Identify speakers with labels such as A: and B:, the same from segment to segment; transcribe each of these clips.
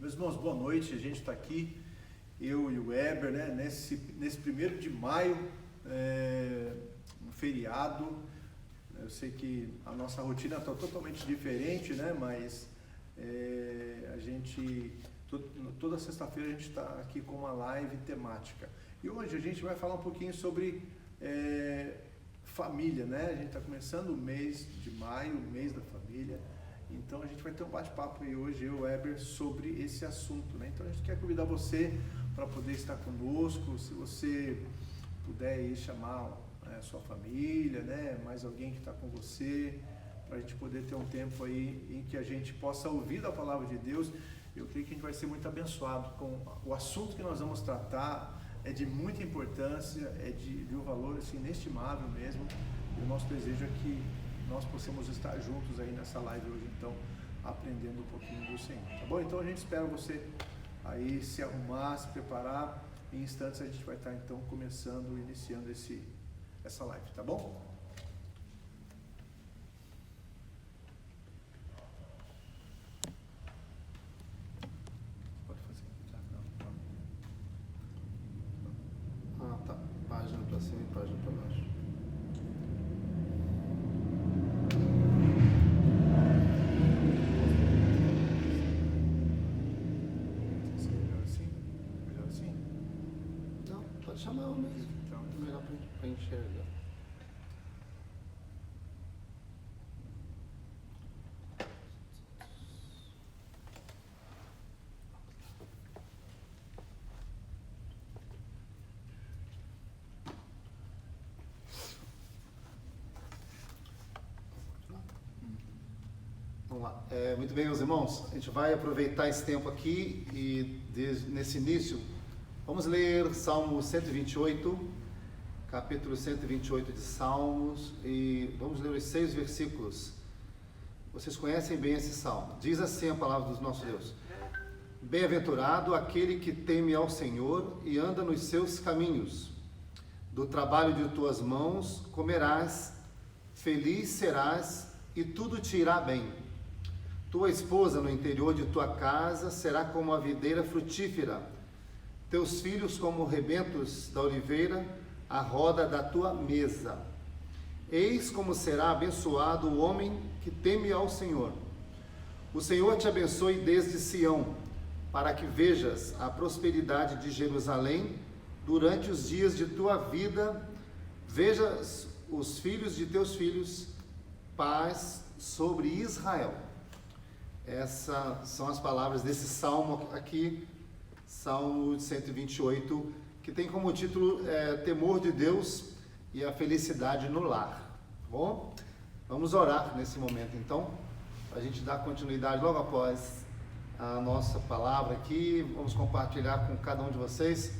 A: Meus irmãos, boa noite. A gente está aqui, eu e o Weber, né, nesse 1º de maio, um feriado. Eu sei que a nossa rotina está totalmente diferente, né, mas a gente, toda sexta-feira a gente está aqui com uma live temática. E hoje a gente vai falar um pouquinho sobre família, né? A gente está começando o mês de maio, o mês da família. Então a gente vai ter um bate-papo aí hoje, eu e o Weber, sobre esse assunto, né? Então a gente quer convidar você para poder estar conosco. Se você puder aí chamar a sua família, né? Mais alguém que está com você, para a gente poder ter um tempo aí em que a gente possa ouvir da palavra de Deus. Eu creio que a gente vai ser muito abençoado com o assunto que nós vamos tratar. É de muita importância, é de um valor assim, inestimável mesmo. E o nosso desejo é que nós possamos estar juntos aí nessa live hoje, então, aprendendo um pouquinho do Senhor, tá bom? Então a gente espera você aí se arrumar, se preparar. Em instantes a gente vai estar então começando, iniciando essa live, tá bom? Pode fazer.
B: Ah, tá. Página para cima e página para baixo.
A: Melhor assim?
B: Não, pode chamar o mesmo.
A: Então,
B: É melhor para enxergar. Vamos lá. Muito bem, meus irmãos, a gente vai aproveitar esse tempo aqui e nesse início, vamos ler Salmo 128, capítulo 128 de Salmos, e vamos ler os 6 versículos. Vocês conhecem bem esse salmo. Diz assim a palavra do nosso Deus: Bem-aventurado aquele que teme ao Senhor e anda nos seus caminhos. Do trabalho de tuas mãos comerás, feliz serás e tudo te irá bem. Tua esposa no interior de tua casa será como a videira frutífera, teus filhos como rebentos da oliveira, à roda da tua mesa. Eis como será abençoado o homem que teme ao Senhor. O Senhor te abençoe desde Sião, para que vejas a prosperidade de Jerusalém durante os dias de tua vida, vejas os filhos de teus filhos, paz sobre Israel. Essas são as palavras desse salmo aqui, Salmo 128, que tem como título Temor de Deus e a Felicidade no Lar. Tá bom? Vamos orar nesse momento então, para a gente dar continuidade logo após a nossa palavra aqui. Vamos compartilhar com cada um de vocês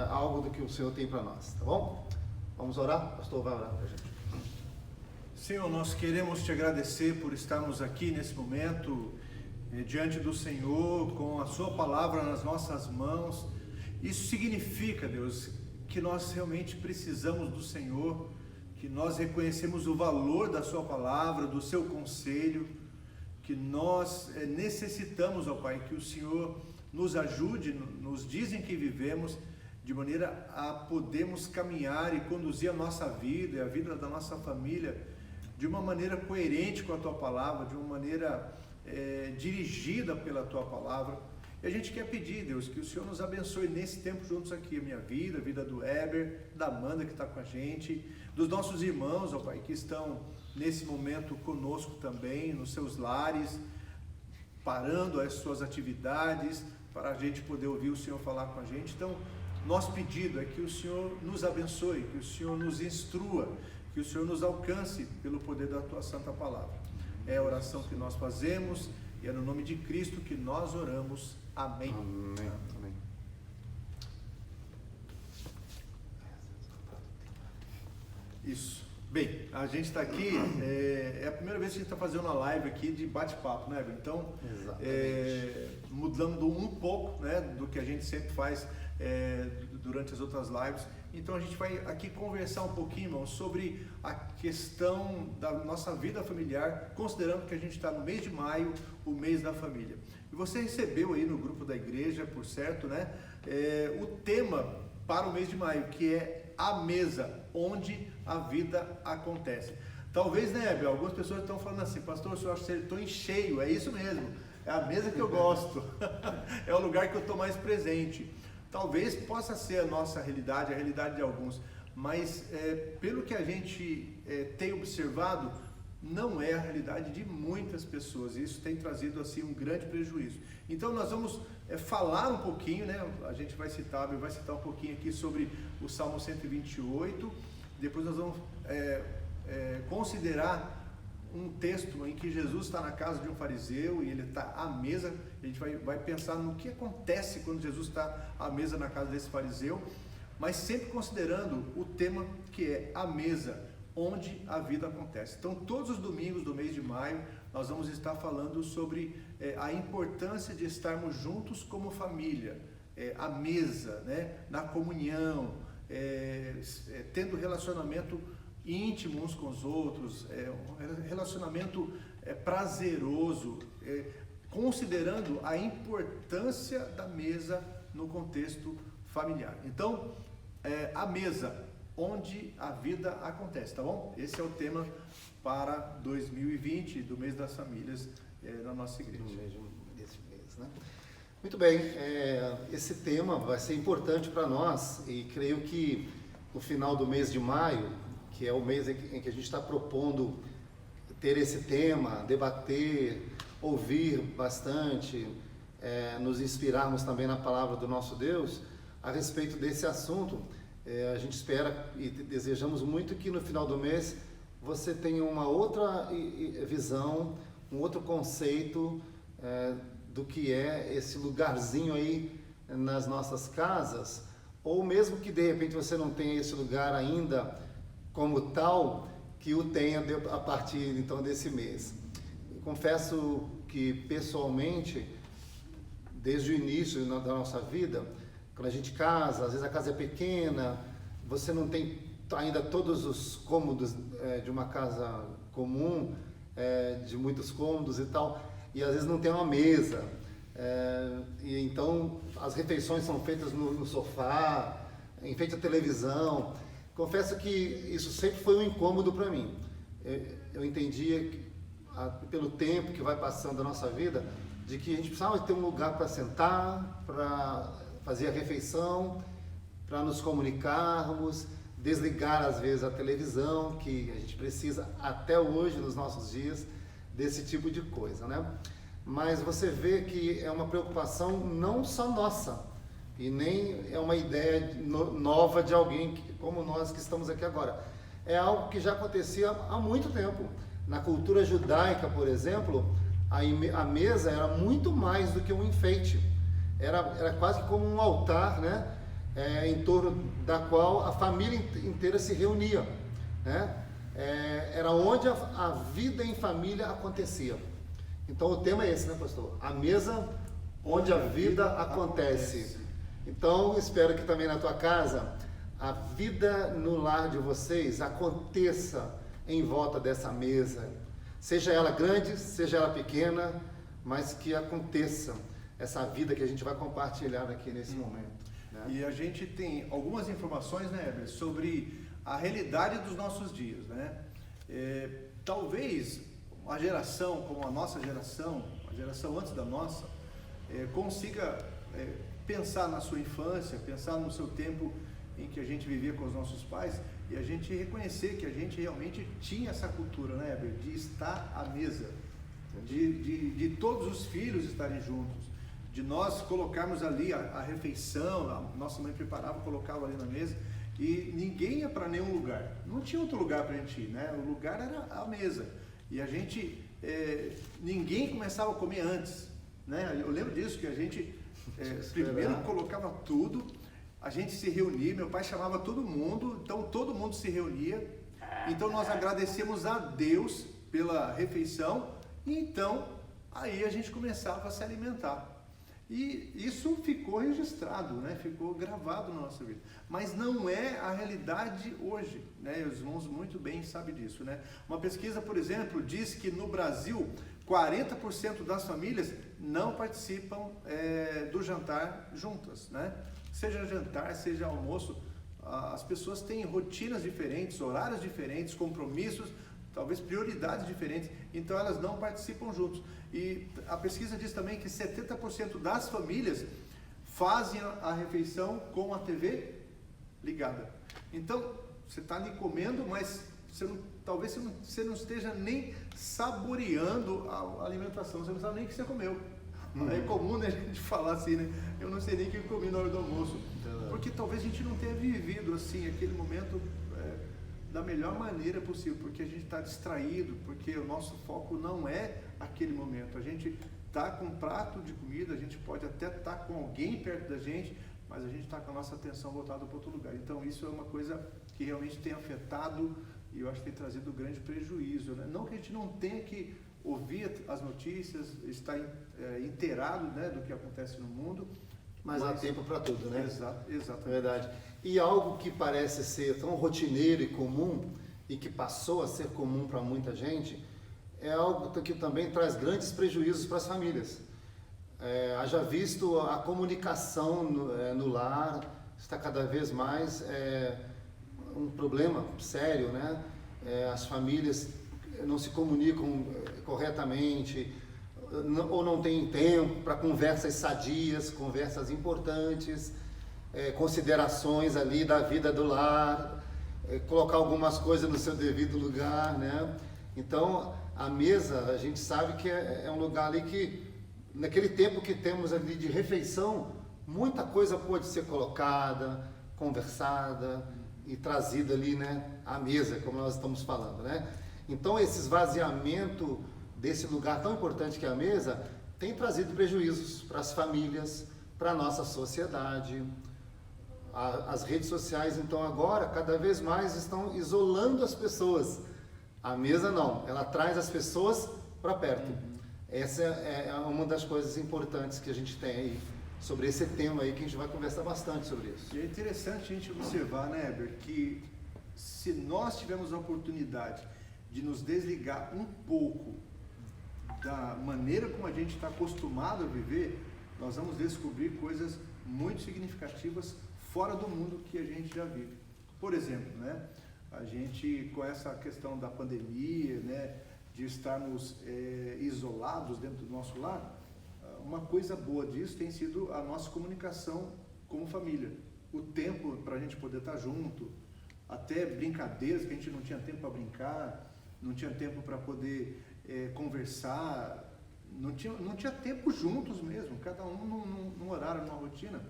B: algo do que o Senhor tem para nós, tá bom? Vamos orar? O pastor vai orar para a gente.
A: Senhor, nós queremos te agradecer por estarmos aqui nesse momento, diante do Senhor, com a sua palavra nas nossas mãos. Isso significa, Deus, que nós realmente precisamos do Senhor, que nós reconhecemos o valor da sua palavra, do seu conselho, que nós necessitamos, ó Pai, que o Senhor nos ajude nos dias em que vivemos, de maneira a podermos caminhar e conduzir a nossa vida e a vida da nossa família de uma maneira coerente com a Tua Palavra, de uma maneira dirigida pela Tua Palavra. E a gente quer pedir, Deus, que o Senhor nos abençoe nesse tempo juntos aqui, a minha vida, a vida do Weber, da Amanda que está com a gente, dos nossos irmãos, ó Pai, que estão nesse momento conosco também, nos seus lares, parando as suas atividades, para a gente poder ouvir o Senhor falar com a gente. Então, nosso pedido é que o Senhor nos abençoe, que o Senhor nos instrua, que o Senhor nos alcance pelo poder da Tua Santa Palavra. É a oração que nós fazemos e é no nome de Cristo que nós oramos. Amém.
B: Amém. Amém.
A: Isso. Bem, a gente está aqui, é a primeira vez que a gente está fazendo uma live aqui de bate-papo, né, Eber? Então, mudando um pouco, né, do que a gente sempre faz durante as outras lives. Então a gente vai aqui conversar um pouquinho, irmãos, sobre a questão da nossa vida familiar, considerando que a gente está no mês de maio, o mês da família. E você recebeu aí no grupo da igreja, por certo, né, o tema para o mês de maio, que é a mesa, onde a vida acontece. Talvez, né, Abel, algumas pessoas estão falando assim, pastor, o senhor acha que eu estou em cheio, é isso mesmo, é a mesa que eu gosto, é o lugar que eu estou mais presente. Talvez possa ser a nossa realidade, a realidade de alguns, mas pelo que a gente tem observado, não é a realidade de muitas pessoas. Isso tem trazido assim um grande prejuízo. Então nós vamos falar um pouquinho, né? A gente vai citar um pouquinho aqui sobre o Salmo 128. Depois nós vamos considerar um texto em que Jesus está na casa de um fariseu e ele está à mesa. A gente vai pensar no que acontece quando Jesus está à mesa na casa desse fariseu, mas sempre considerando o tema que é a mesa, onde a vida acontece. Então, todos os domingos do mês de maio, nós vamos estar falando sobre a importância de estarmos juntos como família, à mesa, né, na comunhão, tendo relacionamento íntimo uns com os outros, um relacionamento prazeroso, considerando a importância da mesa no contexto familiar. Então, a mesa, onde a vida acontece, tá bom? Esse é o tema para 2020, do mês das famílias na nossa igreja.
B: Desse mês, né? Muito bem, esse tema vai ser importante para nós e creio que no final do mês de maio, que é o mês em que a gente está propondo ter esse tema, debater, ouvir bastante, nos inspirarmos também na palavra do nosso Deus a respeito desse assunto. A gente espera e desejamos muito que no final do mês você tenha uma outra visão, um outro conceito do que é esse lugarzinho aí nas nossas casas, ou mesmo que de repente você não tenha esse lugar ainda como tal, que o tenha a partir então desse mês. Eu confesso que pessoalmente, desde o início da nossa vida, quando a gente casa, às vezes a casa é pequena, você não tem ainda todos os cômodos de uma casa comum, de muitos cômodos e tal, e às vezes não tem uma mesa, e então as refeições são feitas no sofá, em frente à televisão. Confesso que isso sempre foi um incômodo para mim. Eu entendia que, pelo tempo que vai passando a nossa vida, de que a gente precisava ter um lugar para sentar, para fazer a refeição, para nos comunicarmos, desligar às vezes a televisão, que a gente precisa até hoje, nos nossos dias, desse tipo de coisa, né? Mas você vê que é uma preocupação não só nossa, e nem é uma ideia nova de alguém como nós que estamos aqui agora. É algo que já acontecia há muito tempo. Na cultura judaica, por exemplo, a mesa era muito mais do que um enfeite. Era quase como um altar, né? Em torno da qual a família inteira se reunia, né? Era onde a vida em família acontecia. Então o tema é esse, né, pastor? A mesa onde a vida acontece. Então espero que também na tua casa a vida no lar de vocês aconteça em volta dessa mesa, seja ela grande, seja ela pequena, mas que aconteça essa vida que a gente vai compartilhar aqui nesse momento, né?
A: E a gente tem algumas informações, né, Heber, sobre a realidade dos nossos dias, né? Talvez uma geração como a nossa geração, a geração antes da nossa, consiga pensar na sua infância, pensar no seu tempo em que a gente vivia com os nossos pais e a gente reconhecer que a gente realmente tinha essa cultura, né, Heber, de estar à mesa, de todos os filhos estarem juntos, de nós colocarmos ali a refeição, a nossa mãe preparava, colocava ali na mesa e ninguém ia para nenhum lugar, não tinha outro lugar para a gente ir, né? O lugar era a mesa e a gente, ninguém começava a comer antes, né? Eu lembro disso, que a gente primeiro colocava tudo, a gente se reunia, meu pai chamava todo mundo, então todo mundo se reunia, então nós agradecemos a Deus pela refeição e então aí a gente começava a se alimentar. E isso ficou registrado, né? Ficou gravado na nossa vida. Mas não é a realidade hoje, né? Os irmãos muito bem sabem disso, né? Uma pesquisa, por exemplo, diz que no Brasil 40% das famílias não participam do jantar juntas, né? Seja jantar, seja almoço, as pessoas têm rotinas diferentes, horários diferentes, compromissos, talvez prioridades diferentes, então elas não participam juntos. E a pesquisa diz também que 70% das famílias fazem a refeição com a TV ligada. Então, você está ali comendo, mas talvez você não esteja nem saboreando a alimentação, você não sabe nem o que você comeu. É comum, né, a gente falar assim, né? Eu não sei nem o que eu comi na hora do almoço. Porque talvez a gente não tenha vivido assim aquele momento da melhor maneira possível, porque a gente está distraído, porque o nosso foco não é aquele momento. A gente está com um prato de comida, a gente pode até estar com alguém perto da gente, mas a gente está com a nossa atenção voltada para outro lugar. Então isso é uma coisa que realmente tem afetado e eu acho que tem trazido grande prejuízo, né? Não que a gente não tenha que ouvir as notícias, estar inteirado, né, do que acontece no mundo,
B: mas há tempo para tudo, né?
A: Exatamente.
B: É verdade. E algo que parece ser tão rotineiro e comum, e que passou a ser comum para muita gente, é algo que também traz grandes prejuízos para as famílias. Haja visto a comunicação no lar, está cada vez mais um problema sério, né? As famílias não se comunicam corretamente, ou não tem tempo para conversas sadias, conversas importantes, considerações ali da vida do lar, colocar algumas coisas no seu devido lugar, né? Então, a mesa, a gente sabe que é um lugar ali que, naquele tempo que temos ali de refeição, muita coisa pode ser colocada, conversada e trazida ali, né, à mesa, como nós estamos falando, né? Então, esse esvaziamento desse lugar tão importante que é a mesa tem trazido prejuízos para as famílias, para a nossa sociedade. As redes sociais, então, agora, cada vez mais estão isolando as pessoas. A mesa não, ela traz as pessoas para perto. Essa é uma das coisas importantes que a gente tem aí, sobre esse tema aí, que a gente vai conversar bastante sobre isso.
A: E é interessante a gente observar, né, Heber, que se nós tivermos a oportunidade de nos desligar um pouco da maneira como a gente está acostumado a viver, nós vamos descobrir coisas muito significativas fora do mundo que a gente já vive. Por exemplo, né, a gente, com essa questão da pandemia, né, de estarmos isolados dentro do nosso lar, uma coisa boa disso tem sido a nossa comunicação como família. O tempo para a gente poder estar junto, até brincadeiras que a gente não tinha tempo para brincar, não tinha tempo para poder conversar, não tinha tempo juntos mesmo, cada um num horário, numa rotina.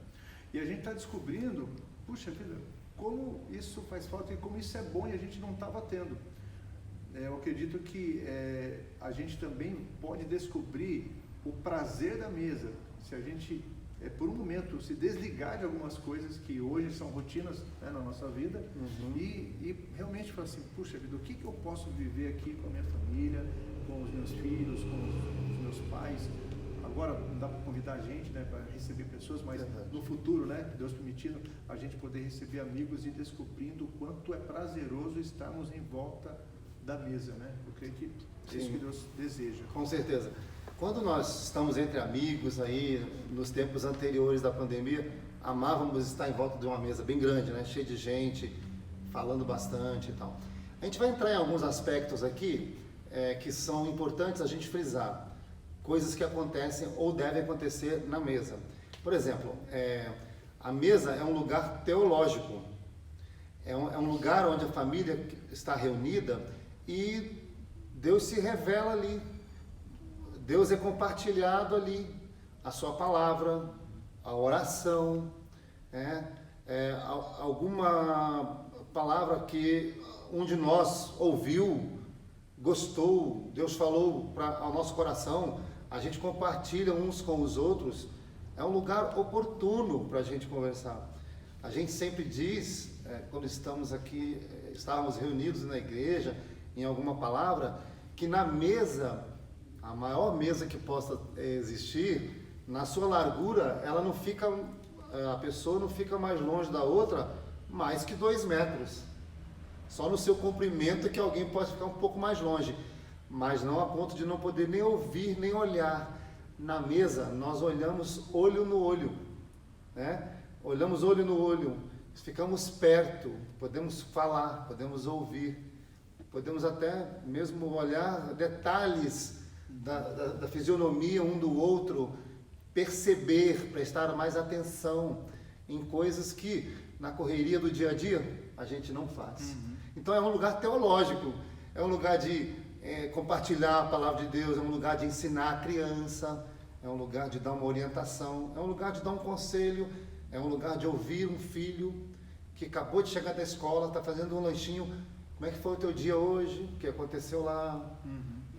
A: E a gente está descobrindo, puxa vida, como isso faz falta e como isso é bom e a gente não estava tendo. Eu acredito que a gente também pode descobrir o prazer da mesa, se a gente, por um momento, se desligar de algumas coisas que hoje são rotinas, né, na nossa vida, e realmente falar assim, puxa vida, o que eu posso viver aqui com a minha família, com os meus filhos, com os meus pais. Agora não dá para convidar a gente, né, para receber pessoas, mas no futuro, né, Deus permitindo, a gente poder receber amigos e descobrindo o quanto é prazeroso estarmos em volta da mesa, né? Eu creio que é isso que Deus deseja.
B: Com certeza. Quando nós estamos entre amigos aí, nos tempos anteriores da pandemia, amávamos estar em volta de uma mesa bem grande, né, cheia de gente, falando bastante e tal. A gente vai entrar em alguns aspectos aqui que são importantes a gente frisar. Coisas que acontecem ou devem acontecer na mesa. Por exemplo, a mesa é um lugar teológico. É um lugar onde a família está reunida e Deus se revela ali. Deus é compartilhado ali. A sua palavra, a oração, alguma palavra que um de nós ouviu, gostou, Deus falou ao nosso coração, a gente compartilha uns com os outros, é um lugar oportuno para a gente conversar. A gente sempre diz, quando estamos aqui, estávamos reunidos na igreja, em alguma palavra, que na mesa, a maior mesa que possa existir, na sua largura, ela não fica, a pessoa não fica mais longe da outra mais que 2 metros. Só no seu comprimento que alguém pode ficar um pouco mais longe, mas não a ponto de não poder nem ouvir, nem olhar. Na mesa, nós olhamos olho no olho, né? Olhamos olho no olho, ficamos perto, podemos falar, podemos ouvir, podemos até mesmo olhar detalhes da fisionomia um do outro, perceber, prestar mais atenção em coisas que na correria do dia a dia a gente não faz. Então é um lugar teológico, é um lugar de compartilhar a palavra de Deus, é um lugar de ensinar a criança, é um lugar de dar uma orientação, é um lugar de dar um conselho, é um lugar de ouvir um filho que acabou de chegar da escola, está fazendo um lanchinho. Como é que foi o teu dia hoje? O que aconteceu lá?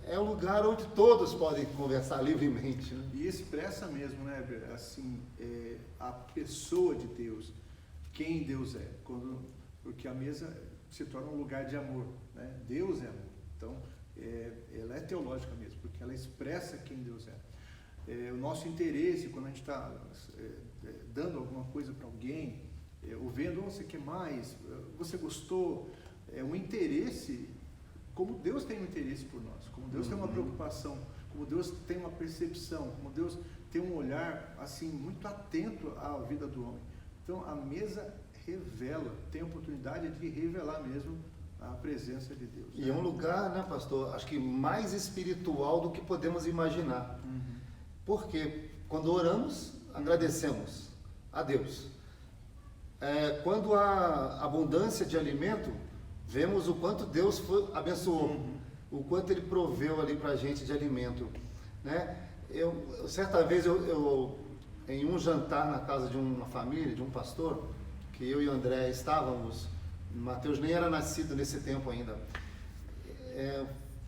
B: É um lugar onde todos podem conversar livremente, né?
A: E expressa mesmo, né, assim, a pessoa de Deus, quem Deus é, porque a mesa se torna um lugar de amor, né? Deus é amor, então ela é teológica mesmo, porque ela expressa quem Deus é. O nosso interesse, quando a gente está dando alguma coisa para alguém, ou vendo, você quer mais, você gostou, um interesse, como Deus tem um interesse por nós, como Deus tem uma preocupação, como Deus tem uma percepção, como Deus tem um olhar assim muito atento à vida do homem. Então a mesa revela, tem a oportunidade de revelar mesmo a presença de Deus.
B: E é um lugar, né, pastor, acho que mais espiritual do que podemos imaginar. Porque quando oramos, agradecemos a Deus. Quando há abundância de alimento, vemos o quanto Deus abençoou, o quanto Ele proveu ali para a gente de alimento, né? Certa vez, em um jantar na casa de uma família, de um pastor, que eu e o André estávamos, Mateus nem era nascido nesse tempo ainda,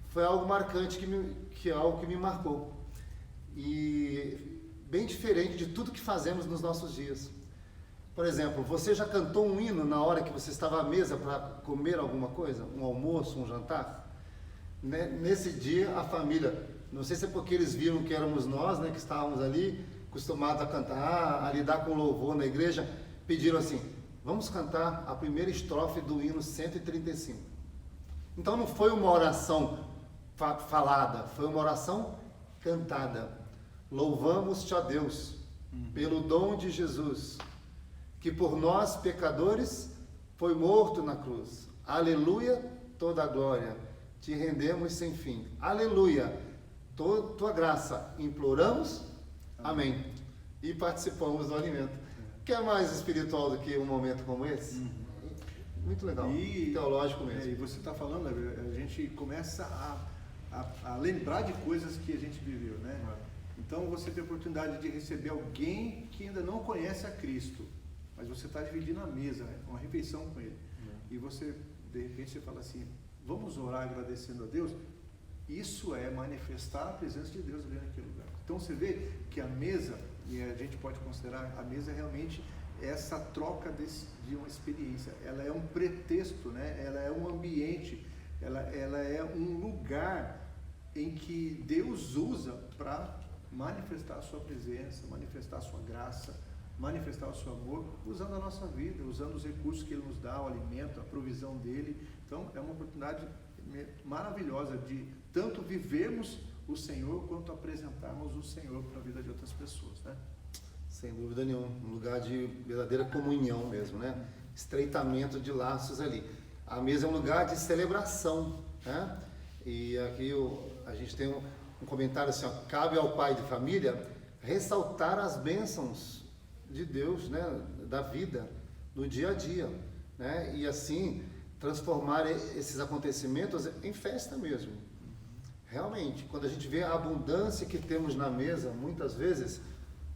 B: foi algo marcante, algo que me marcou, e bem diferente de tudo que fazemos nos nossos dias. Por exemplo, você já cantou um hino na hora que você estava à mesa para comer alguma coisa? Um almoço, um jantar? Nesse dia, a família, não sei se é porque eles viram que éramos nós, né, que estávamos ali, acostumados a cantar, a lidar com louvor na igreja, pediram assim, vamos cantar a primeira estrofe do hino 135. Então não foi uma oração falada, foi uma oração cantada. Louvamos-te, ó Deus, pelo dom de Jesus, que por nós, pecadores, foi morto na cruz. Aleluia, toda a glória, te rendemos sem fim. Aleluia, tua graça, imploramos, amém. E participamos do alimento. Que é mais espiritual do que um momento como esse? Muito legal, teológico mesmo.
A: E você está falando, a gente começa a lembrar de coisas que a gente viveu, né? Então você tem a oportunidade de receber alguém que ainda não conhece a Cristo, mas você está dividindo a mesa, uma refeição com ele. E você, de repente, você fala assim, vamos orar agradecendo a Deus? Isso é manifestar a presença de Deus ali naquele lugar. Então você vê que a mesa, e a gente pode considerar a mesa realmente essa troca de uma experiência. Ela é um pretexto, né? Ela é um ambiente, ela é um lugar em que Deus usa para manifestar a sua presença, manifestar a sua graça, manifestar o seu amor, usando a nossa vida, usando os recursos que Ele nos dá, o alimento, a provisão dEle. Então é uma oportunidade maravilhosa de tanto vivermos o Senhor, quanto apresentarmos o Senhor para a vida de outras pessoas, né?
B: Sem dúvida nenhuma, um lugar de verdadeira comunhão mesmo, né? Estreitamento de laços ali. A mesa é um lugar de celebração, né? E aqui a gente tem um comentário assim, ó, cabe ao pai de família ressaltar as bênçãos de Deus, né? Da vida, no dia a dia, né? E assim transformar esses acontecimentos em festa mesmo. Realmente, quando a gente vê a abundância que temos na mesa, muitas vezes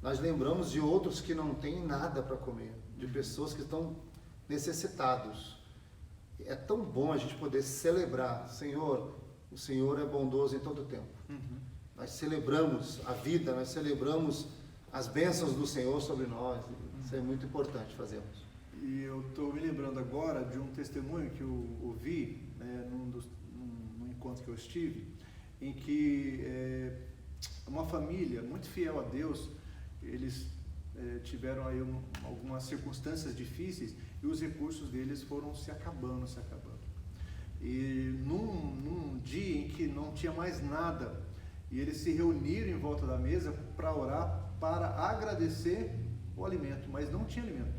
B: nós lembramos de outros que não têm nada para comer, de pessoas que estão necessitados. É tão bom a gente poder celebrar, Senhor, o Senhor é bondoso em todo o tempo. Nós celebramos a vida, nós celebramos as bênçãos do Senhor sobre nós. Isso é muito importante fazermos.
A: E eu estou me lembrando agora de um testemunho que eu ouvi, né, num encontro que eu estive, em que uma família muito fiel a Deus eles tiveram aí algumas circunstâncias difíceis e os recursos deles foram se acabando. E num dia em que não tinha mais nada, e eles se reuniram em volta da mesa para orar, para agradecer o alimento, mas não tinha alimento.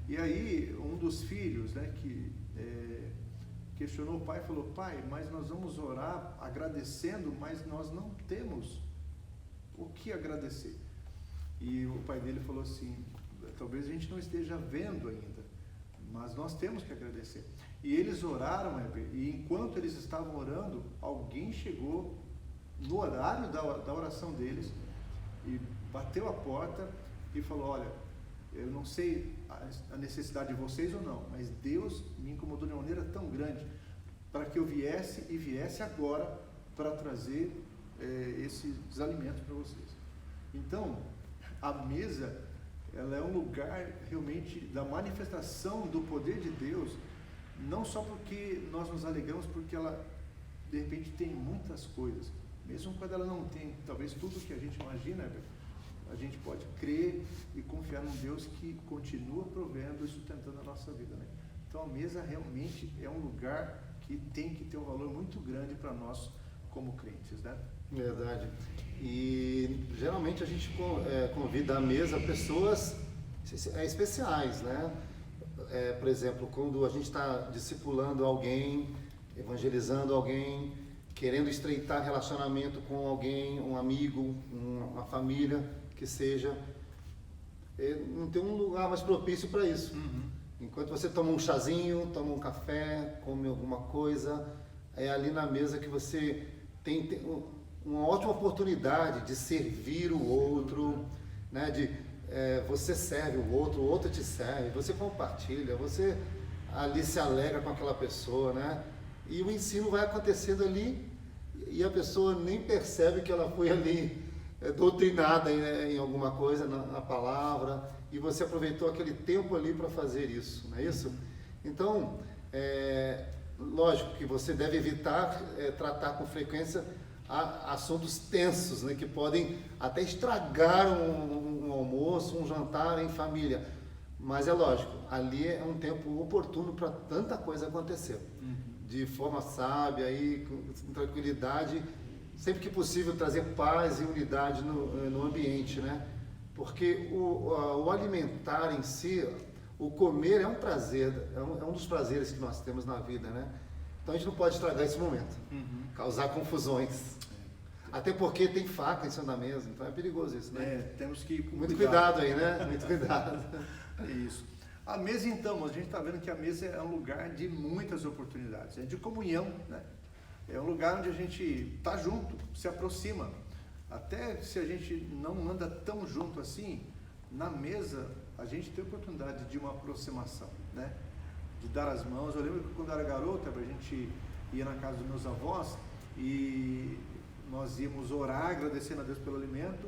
A: E aí um dos filhos, né, que questionou o pai, falou: pai, mas nós vamos orar agradecendo, mas nós não temos o que agradecer. E o pai dele falou assim: talvez a gente não esteja vendo ainda, mas nós temos que agradecer. E eles oraram, e enquanto eles estavam orando, alguém chegou no horário da oração deles e bateu a porta e falou: olha, eu não sei a necessidade de vocês ou não, mas Deus me incomodou de uma maneira tão grande para que eu viesse agora para trazer esses alimentos para vocês. Então, a mesa, ela é um lugar realmente da manifestação do poder de Deus, não só porque nós nos alegramos, porque ela de repente tem muitas coisas, mesmo quando ela não tem talvez tudo que a gente imagina, a gente pode crer e confiar num Deus que continua provendo e sustentando a nossa vida, né? Então a mesa realmente é um lugar que tem que ter um valor muito grande para nós como crentes, né?
B: Verdade. E geralmente a gente convida à mesa pessoas especiais, né? Por exemplo, quando a gente está discipulando alguém, evangelizando alguém, querendo estreitar relacionamento com alguém, um amigo, uma família, que seja, não tem um lugar mais propício para isso. Enquanto você toma um chazinho, toma um café, come alguma coisa, é ali na mesa que você tem uma ótima oportunidade de servir o outro, né? Você serve o outro te serve, você compartilha, você ali se alegra com aquela pessoa, né? E o ensino vai acontecendo ali e a pessoa nem percebe que ela foi ali doutrinada em alguma coisa, na palavra, e você aproveitou aquele tempo ali para fazer isso, não é isso? Então, lógico que você deve evitar tratar com frequência assuntos tensos, né, que podem até estragar um almoço, um jantar em família, mas é lógico, ali é um tempo oportuno para tanta coisa acontecer, de forma sábia e com tranquilidade, sempre que possível trazer paz e unidade no ambiente, né? Porque o alimentar em si, o comer é um prazer, é um dos prazeres que nós temos na vida, né? Então a gente não pode estragar esse momento, causar confusões. Até porque tem faca em cima da mesa, então é perigoso isso, né?
A: Temos que ir com
B: muito cuidado aí, né? Muito cuidado.
A: Isso. A mesa, então, a gente está vendo que a mesa é um lugar de muitas oportunidades, é de comunhão, né? É um lugar onde a gente está junto, se aproxima. Até se a gente não anda tão junto assim, na mesa a gente tem a oportunidade de uma aproximação, né? De dar as mãos. Eu lembro que quando eu era garota, a gente ia na casa dos meus avós e nós íamos orar, agradecendo a Deus pelo alimento.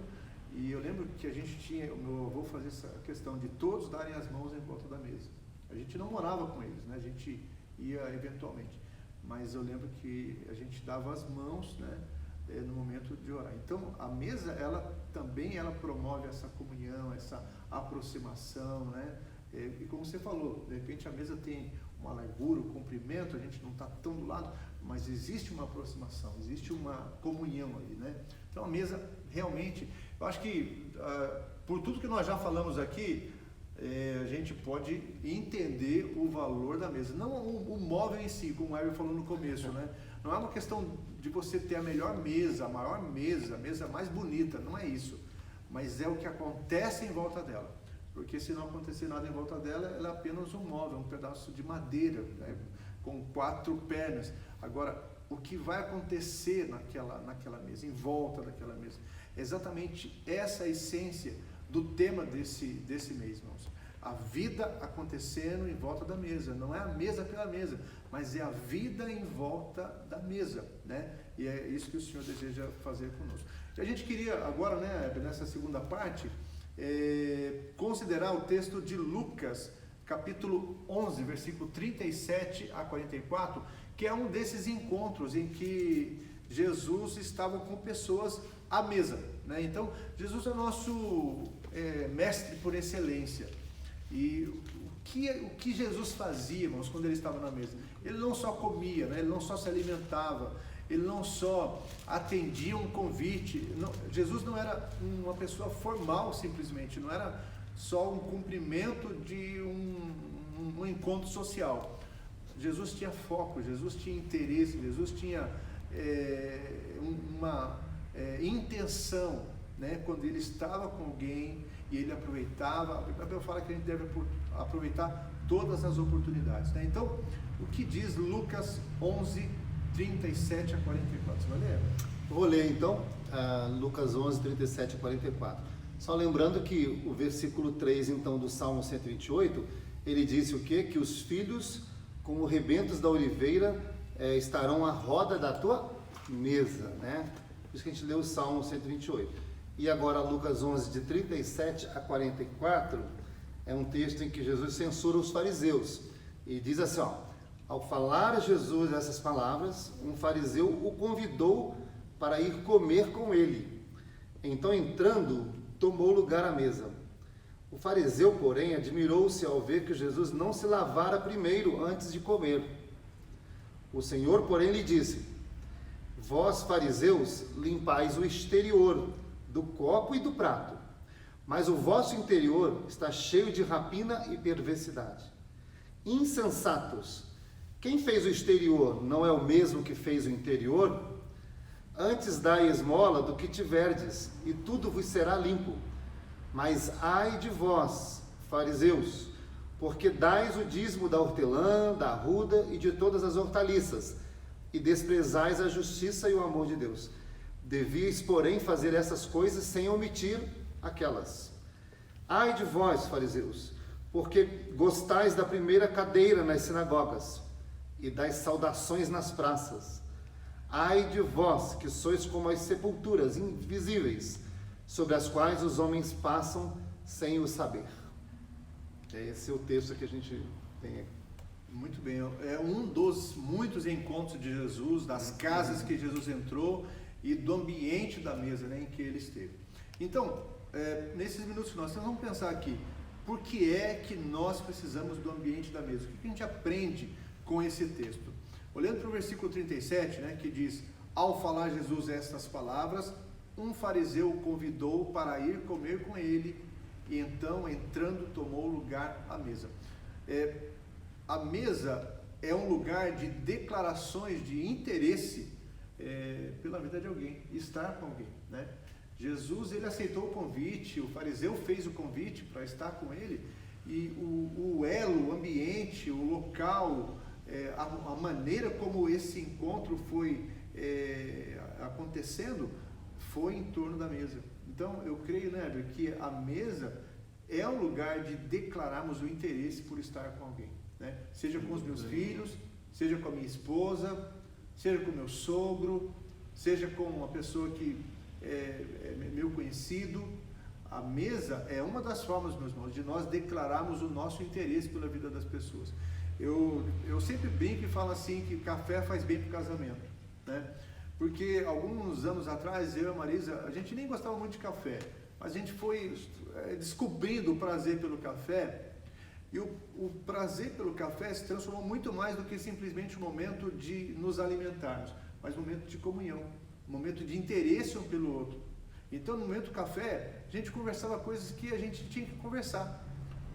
A: E eu lembro que a gente tinha, o meu avô fazia essa questão de todos darem as mãos em volta da mesa. A gente não morava com eles, né? A gente ia eventualmente. Mas eu lembro que a gente dava as mãos, né, no momento de orar. Então, a mesa, ela promove essa comunhão, essa aproximação, né? E como você falou, de repente a mesa tem uma largura, um comprimento, a gente não está tão do lado, mas existe uma aproximação, existe uma comunhão ali, né? Então, a mesa, realmente, eu acho que, por tudo que nós já falamos aqui, a gente pode entender o valor da mesa, não o móvel em si, como o Hélio falou no começo, né? Não é uma questão de você ter a melhor mesa, a maior mesa, a mesa mais bonita, não é isso, mas é o que acontece em volta dela, porque se não acontecer nada em volta dela, ela é apenas um móvel, um pedaço de madeira, né? Com 4 pernas. Agora, o que vai acontecer naquela mesa, em volta daquela mesa, é exatamente essa a essência do tema desse mês, irmãos. A vida acontecendo em volta da mesa, não é a mesa pela mesa, mas é a vida em volta da mesa, né? E é isso que o Senhor deseja fazer conosco. E a gente queria agora, né, nessa segunda parte, considerar o texto de Lucas, capítulo 11, versículo 37 a 44, que é um desses encontros em que Jesus estava com pessoas à mesa, né? Então, Jesus é o nosso mestre por excelência. E o que Jesus fazia, irmãos, quando ele estava na mesa? Ele não só comia, né? Ele não só se alimentava, ele não só atendia um convite. Jesus não era uma pessoa formal simplesmente, não era só um cumprimento de um encontro social. Jesus tinha foco, Jesus tinha interesse, Jesus tinha uma intenção, né? Quando ele estava com alguém e ele aproveitava. A Bíblia fala que a gente deve aproveitar todas as oportunidades, né? Então, o que diz Lucas 11, 37 a 44? Você vai ler?
B: Vou ler então, Lucas 11, 37 a 44. Só lembrando que o versículo 3 então do Salmo 128, ele disse o quê? Que os filhos, como rebentos da oliveira, estarão à roda da tua mesa, né? Por isso que a gente leu o Salmo 128. E agora Lucas 11, de 37 a 44, é um texto em que Jesus censura os fariseus. E diz assim, ó: ao falar Jesus essas palavras, um fariseu o convidou para ir comer com ele. Então, entrando, tomou lugar à mesa. O fariseu, porém, admirou-se ao ver que Jesus não se lavara primeiro antes de comer. O Senhor, porém, lhe disse: vós, fariseus, limpais o exterior do copo e do prato, mas o vosso interior está cheio de rapina e perversidade. Insensatos! Quem fez o exterior não é o mesmo que fez o interior? Antes dai esmola do que tiverdes, e tudo vos será limpo. Mas ai de vós, fariseus, porque dais o dízimo da hortelã, da arruda e de todas as hortaliças, e desprezais a justiça e o amor de Deus. Devíeis, porém, fazer essas coisas sem omitir aquelas. Ai de vós, fariseus, porque gostais da primeira cadeira nas sinagogas e das saudações nas praças. Ai de vós, que sois como as sepulturas invisíveis, sobre as quais os homens passam sem o saber. Esse é o texto que a gente tem aqui.
A: Muito bem, é um dos muitos encontros de Jesus, das casas que Jesus entrou e do ambiente da mesa, né, em que ele esteve. Então, nesses minutos que nós vamos pensar aqui, por que é que nós precisamos do ambiente da mesa? O que a gente aprende com esse texto? Olhando para o versículo 37, né, que diz: ao falar Jesus estas palavras, um fariseu o convidou para ir comer com ele, e então, entrando, tomou lugar à mesa. A mesa é um lugar de declarações de interesse pela vida de alguém, estar com alguém, né? Jesus, ele aceitou o convite, o fariseu fez o convite para estar com ele, e o elo, o ambiente, o local, a maneira como esse encontro foi acontecendo, foi em torno da mesa. Então, eu creio, né, que a mesa é um lugar de declararmos o interesse por estar com alguém, né? Seja com os meus filhos, seja com a minha esposa, seja com o meu sogro, seja com uma pessoa que é meu conhecido. A mesa é uma das formas, meus irmãos, de nós declararmos o nosso interesse pela vida das pessoas. Eu sempre brinco e falo assim, que café faz bem para o casamento, né? Porque alguns anos atrás, eu e a Marisa, a gente nem gostava muito de café, mas a gente foi descobrindo o prazer pelo café. E o prazer pelo café se transformou muito mais do que simplesmente um momento de nos alimentarmos, mas um momento de comunhão, um momento de interesse um pelo outro. Então, no momento do café, a gente conversava coisas que a gente tinha que conversar.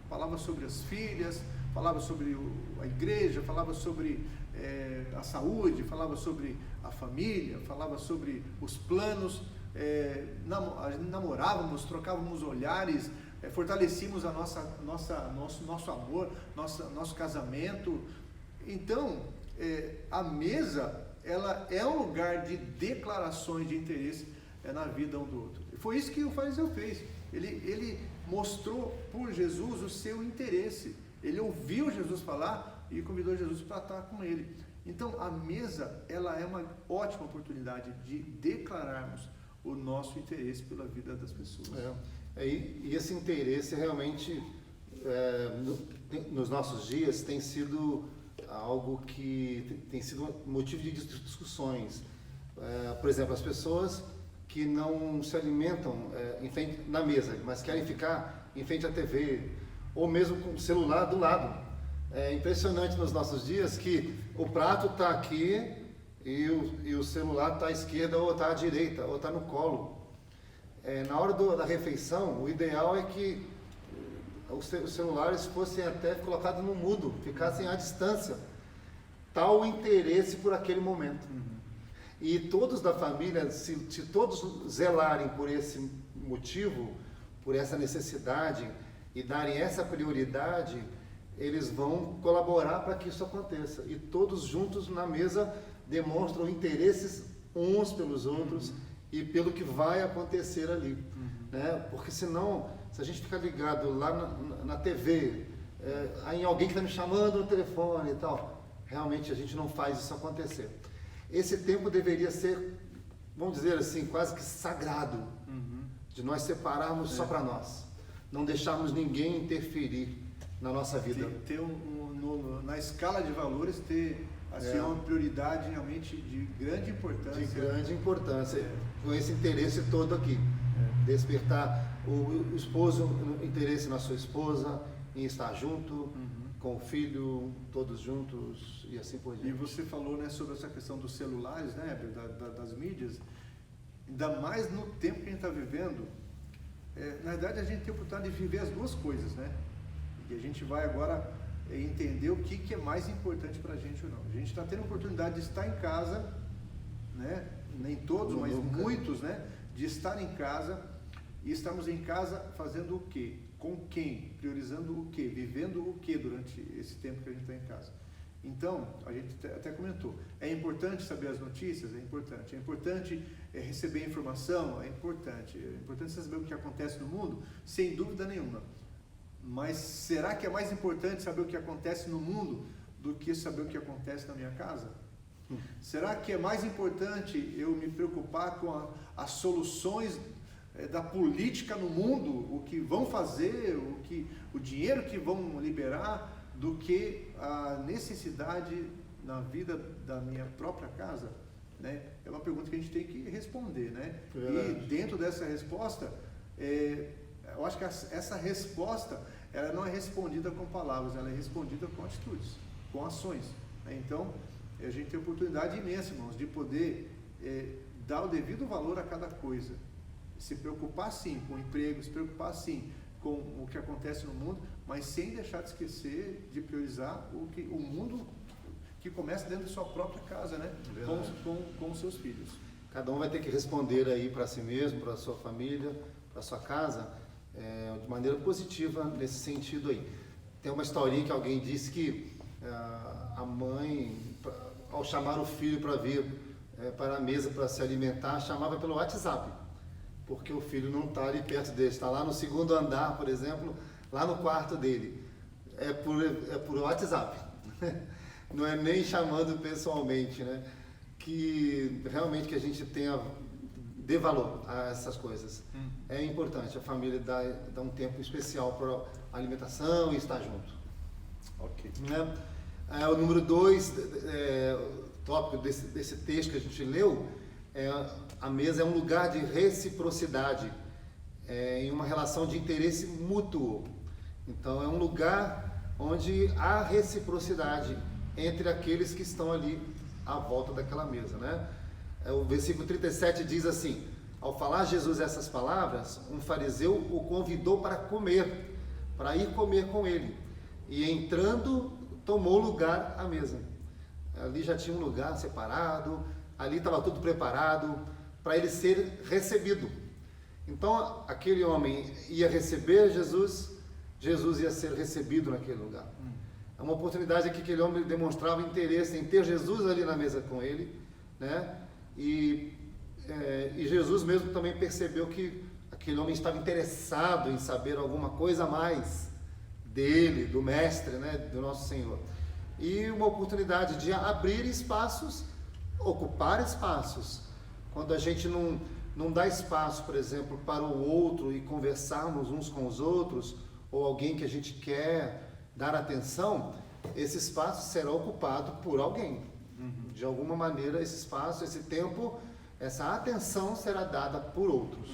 A: Falava sobre as filhas, falava sobre a igreja, falava sobre a saúde, falava sobre a família, falava sobre os planos, namorávamos, trocávamos olhares, fortalecíamos nosso amor, nosso casamento. Então, a mesa, ela é um lugar de declarações de interesse na vida um do outro. Foi isso que o fariseu fez. Ele mostrou por Jesus o seu interesse. Ele ouviu Jesus falar e convidou Jesus para estar com ele. Então, a mesa, ela é uma ótima oportunidade de declararmos o nosso interesse pela vida das pessoas.
B: E esse interesse realmente, nos nossos dias, tem sido algo que tem sido motivo de discussões. Por exemplo, as pessoas que não se alimentam na mesa, mas querem ficar em frente à TV, ou mesmo com o celular do lado. É impressionante nos nossos dias que o prato está aqui e o celular está à esquerda, ou está à direita, ou está no colo. Na hora da refeição, o ideal é que os celulares fossem até colocados no mudo, ficassem à distância, tal o interesse por aquele momento. E todos da família, se todos zelarem por esse motivo, por essa necessidade e darem essa prioridade, eles vão colaborar para que isso aconteça. E todos juntos na mesa demonstram interesses uns pelos outros e pelo que vai acontecer ali. Né? Porque senão, se a gente ficar ligado lá na TV, em alguém que está me chamando no telefone e tal, realmente a gente não faz isso acontecer. Esse tempo deveria ser, vamos dizer assim, quase que sagrado, de nós separarmos só para nós, não deixarmos ninguém interferir na nossa vida.
A: Ter na escala de valores, ter assim, uma prioridade realmente de grande importância.
B: De grande importância, com esse interesse todo aqui. Despertar o esposo, interesse na sua esposa, em estar junto, com o filho, todos juntos e assim por diante.
A: E você falou, né, sobre essa questão dos celulares, né, das mídias, ainda mais no tempo que a gente está vivendo. Na verdade, a gente tem a oportunidade de viver as duas coisas, né? E a gente vai agora entender o que é mais importante para a gente ou não. A gente está tendo a oportunidade de estar em casa, né? Nem todos, mas muitos, né? De estar em casa, e estamos em casa fazendo o quê? Com quem? Priorizando o quê? Vivendo o quê durante esse tempo que a gente está em casa? Então, a gente até comentou, é importante saber as notícias? É importante receber informação? É importante saber o que acontece no mundo? Sem dúvida nenhuma. Mas será que é mais importante saber o que acontece no mundo do que saber o que acontece na minha casa? Será que é mais importante eu me preocupar com as soluções da política no mundo, o que vão fazer, o dinheiro que vão liberar, do que a necessidade na vida da minha própria casa? Né? É uma pergunta que a gente tem que responder, né? E dentro dessa resposta, eu acho que essa resposta, ela não é respondida com palavras, ela é respondida com atitudes, com ações. Né? Então, a gente tem a oportunidade imensa, irmãos, de poder dar o devido valor a cada coisa. Se preocupar sim com o emprego, se preocupar sim com o que acontece no mundo, mas sem deixar de esquecer de priorizar o mundo que começa dentro da sua própria casa, né? Com os seus filhos.
B: Cada um vai ter que responder aí para si mesmo, para a sua família, para a sua casa, de maneira positiva nesse sentido aí. Tem uma historinha que alguém disse que a mãe, ao chamar o filho para vir para a mesa para se alimentar, chamava pelo WhatsApp, porque o filho não está ali perto dele, está lá no segundo andar, por exemplo, lá no quarto dele. É por WhatsApp, não é nem chamando pessoalmente, né? Que realmente que a gente dê valor a essas coisas. É importante a família dar um tempo especial para alimentação e estar junto.
A: Ok.
B: Né? O número 2, o tópico desse texto que a gente leu, a mesa é um lugar de reciprocidade, em uma relação de interesse mútuo. Então é um lugar onde há reciprocidade entre aqueles que estão ali à volta daquela mesa, né? O versículo 37 diz assim: ao falar Jesus essas palavras, um fariseu o convidou para comer, para ir comer com ele, e entrando tomou lugar à mesa. Ali já tinha um lugar separado, ali estava tudo preparado para ele ser recebido. Então aquele homem ia receber Jesus, Jesus ia ser recebido naquele lugar. É uma oportunidade aqui que aquele homem demonstrava interesse em ter Jesus ali na mesa com ele, né? E Jesus mesmo também percebeu que aquele homem estava interessado em saber alguma coisa a mais dele, do Mestre, né? Do nosso Senhor. E uma oportunidade de abrir espaços, ocupar espaços. Quando a gente não dá espaço, por exemplo, para o outro e conversarmos uns com os outros, ou alguém que a gente quer dar atenção, esse espaço será ocupado por alguém. De alguma maneira, esse espaço, esse tempo essa atenção será dada por outros.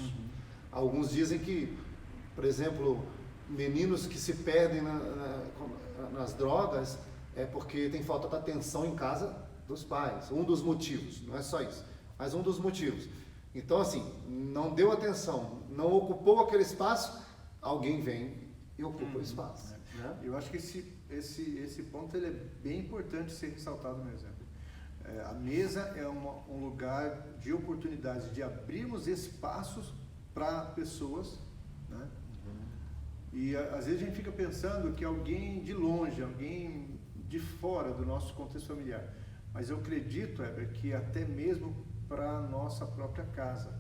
B: Alguns dizem que, por exemplo, meninos que se perdem nas drogas é porque tem falta de atenção em casa dos pais. Um dos motivos, não é só isso, mas um dos motivos. Então, assim, não deu atenção, não ocupou aquele espaço, alguém vem e ocupa o espaço. Né?
A: Eu acho que esse ponto ele é bem importante ser ressaltado no exemplo. A mesa é um lugar de oportunidades, de abrirmos espaços para pessoas, né? E às vezes a gente fica pensando que alguém de longe, alguém de fora do nosso contexto familiar, mas eu acredito, Heber, que até mesmo para a nossa própria casa.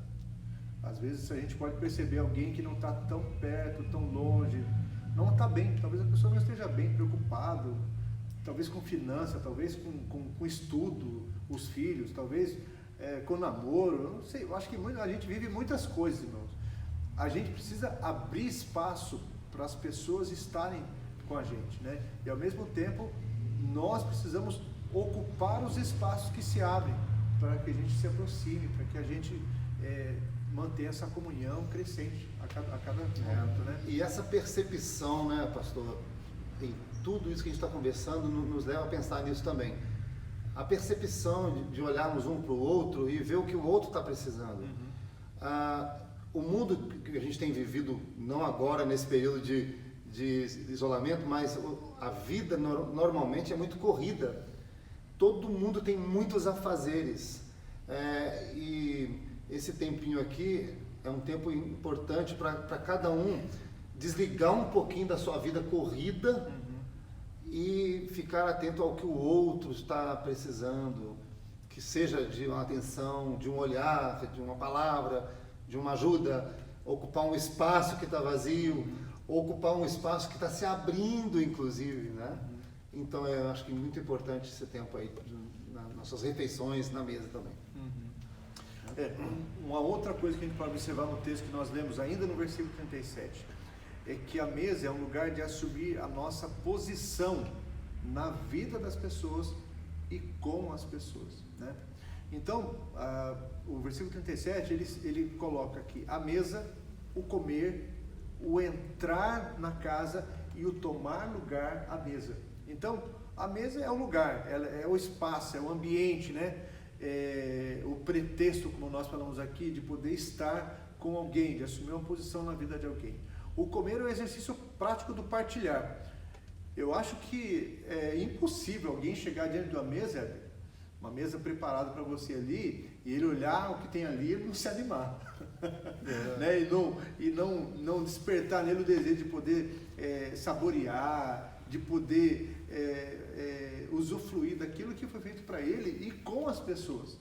A: Às vezes a gente pode perceber alguém que não está tão perto, tão longe, não está bem, talvez a pessoa não esteja bem, preocupado, talvez com finança, talvez com estudo, os filhos, talvez com namoro, eu não sei, eu acho que a gente vive muitas coisas, irmãos. A gente precisa abrir espaço para as pessoas estarem com a gente, né? E ao mesmo tempo, nós precisamos ocupar os espaços que se abrem para que a gente se aproxime, para que a gente mantenha essa comunhão crescente a cada momento, né?
B: E essa percepção, né, pastor, em tudo isso que a gente está conversando, nos leva a pensar nisso também. A percepção de olharmos um para o outro e ver o que o outro está precisando. O mundo que a gente tem vivido, não agora nesse período de isolamento, mas a vida normalmente é muito corrida. Todo mundo tem muitos afazeres. E esse tempinho aqui é um tempo importante para cada um desligar um pouquinho da sua vida corrida e ficar atento ao que o outro está precisando, que seja de uma atenção, de um olhar, de uma palavra, de uma ajuda, ocupar um espaço que está vazio, ocupar um espaço que está se abrindo, inclusive, né? Então, eu acho que é muito importante esse tempo aí, nas nossas refeições, na mesa também.
A: Uma outra coisa que a gente pode observar no texto que nós lemos ainda no versículo 37, é que a mesa é um lugar de assumir a nossa posição na vida das pessoas e com as pessoas, né? Então, o versículo 37, ele coloca aqui a mesa, o comer, o entrar na casa e o tomar lugar à mesa. Então, a mesa é o lugar, é o espaço, é o ambiente, né? O pretexto, como nós falamos aqui, de poder estar com alguém, de assumir uma posição na vida de alguém. O comer é o exercício prático do partilhar. Eu acho que é impossível alguém chegar diante de uma mesa preparada para você ali, e ele olhar o que tem ali e não se animar. Né? E não despertar nele o desejo de poder saborear, de poder usufruir daquilo que foi feito para ele e com as pessoas.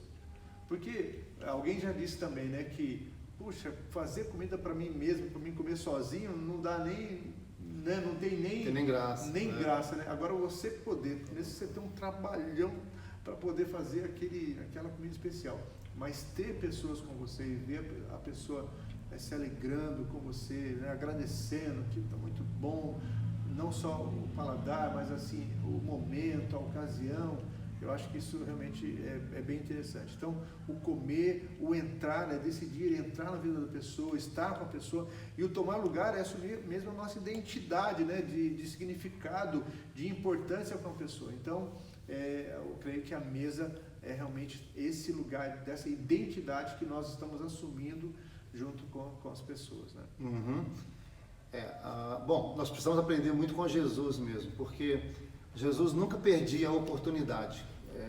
A: Porque alguém já disse também, né, que, puxa, fazer comida para mim mesmo, para mim comer sozinho, não dá nem, né, não tem nem
B: graça.
A: Nem graça, né? Agora você poder, mesmo você ter um trabalhão para poder fazer aquela comida especial, mas ter pessoas com você e ver a pessoa se alegrando com você, né, agradecendo, que está muito bom, não só o paladar, mas assim, o momento, a ocasião, eu acho que isso realmente é bem interessante. Então, o comer, o entrar, né, decidir entrar na vida da pessoa, estar com a pessoa, e o tomar lugar é assumir mesmo a nossa identidade, né, de significado, de importância com a pessoa. Então, eu creio que a mesa é realmente esse lugar, dessa identidade que nós estamos assumindo junto com as pessoas, né?
B: Bom, nós precisamos aprender muito com Jesus mesmo, porque Jesus nunca perdia a oportunidade.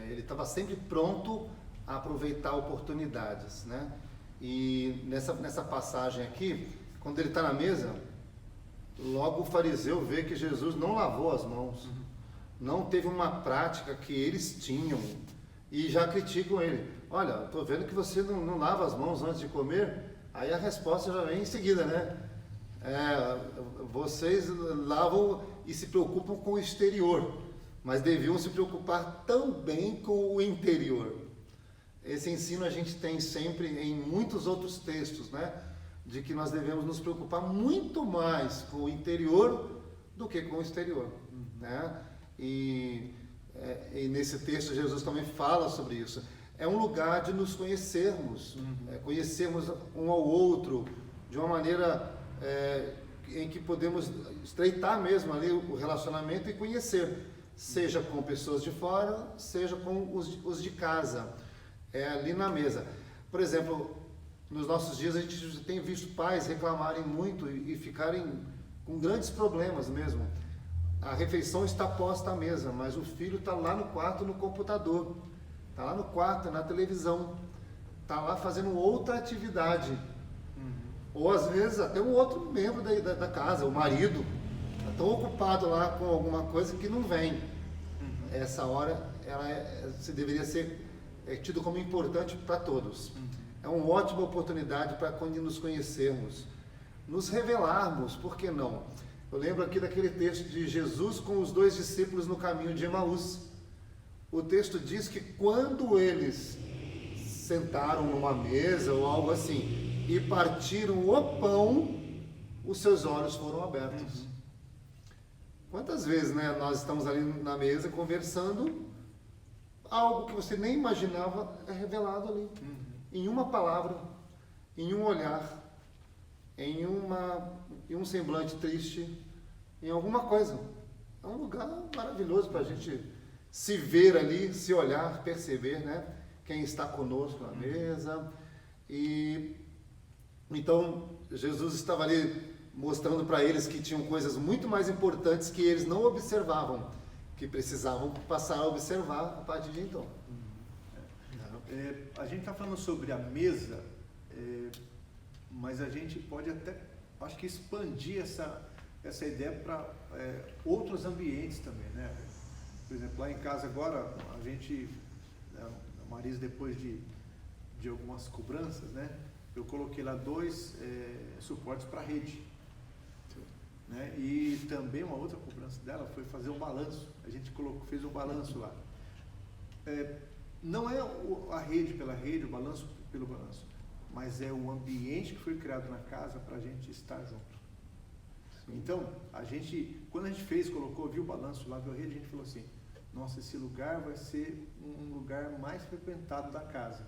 B: Ele estava sempre pronto a aproveitar oportunidades, né? E nessa passagem aqui, quando ele está na mesa, logo o fariseu vê que Jesus não lavou as mãos, não teve uma prática que eles tinham, e já criticam ele. Olha, estou vendo que você não lava as mãos antes de comer. Aí a resposta já vem em seguida, né? Vocês lavam e se preocupam com o exterior, mas deviam se preocupar também com o interior. Esse ensino a gente tem sempre em muitos outros textos, né? De que nós devemos nos preocupar muito mais com o interior do que com o exterior, né? E nesse texto Jesus também fala sobre isso. é um lugar de nos conhecermos, conhecermos um ao outro de uma maneira em que podemos estreitar mesmo ali o relacionamento e conhecer, seja com pessoas de fora, seja com os de casa, ali na mesa. Por exemplo, nos nossos dias a gente tem visto pais reclamarem muito e ficarem com grandes problemas mesmo. A refeição está posta à mesa, mas o filho está lá no quarto no computador, está lá no quarto na televisão, está lá fazendo outra atividade. Ou às vezes até um outro membro da casa, o marido, está tão ocupado lá com alguma coisa que não vem. Essa hora se deveria ser tido como importante para todos. É uma ótima oportunidade para quando nos conhecermos, nos revelarmos, por que não? Eu lembro aqui daquele texto de Jesus com os 2 discípulos no caminho de Emaús. O texto diz que quando eles sentaram numa mesa ou algo assim e partiram o pão, os seus olhos foram abertos. Quantas vezes, né, nós estamos ali na mesa conversando, algo que você nem imaginava é revelado ali, em uma palavra, em um olhar, em um semblante triste, em alguma coisa. É um lugar maravilhoso para a gente se ver ali, se olhar, perceber, né, quem está conosco na mesa. E então Jesus estava ali mostrando para eles que tinham coisas muito mais importantes que eles não observavam, que precisavam passar a observar a partir de então.
A: A gente está falando sobre a mesa, mas a gente pode até, acho que expandir essa ideia para outros ambientes também, né? Por exemplo, lá em casa agora, a gente, a Marisa, depois de algumas cobranças, né? Eu coloquei lá 2 suportes para a rede. Né? E também uma outra cobrança dela foi fazer um balanço. A gente fez um balanço lá. Não é a rede pela rede, o balanço pelo balanço, mas é o ambiente que foi criado na casa para a gente estar junto. Então, quando a gente viu o balanço lá, viu a rede, a gente falou assim: nossa, esse lugar vai ser um lugar mais frequentado da casa.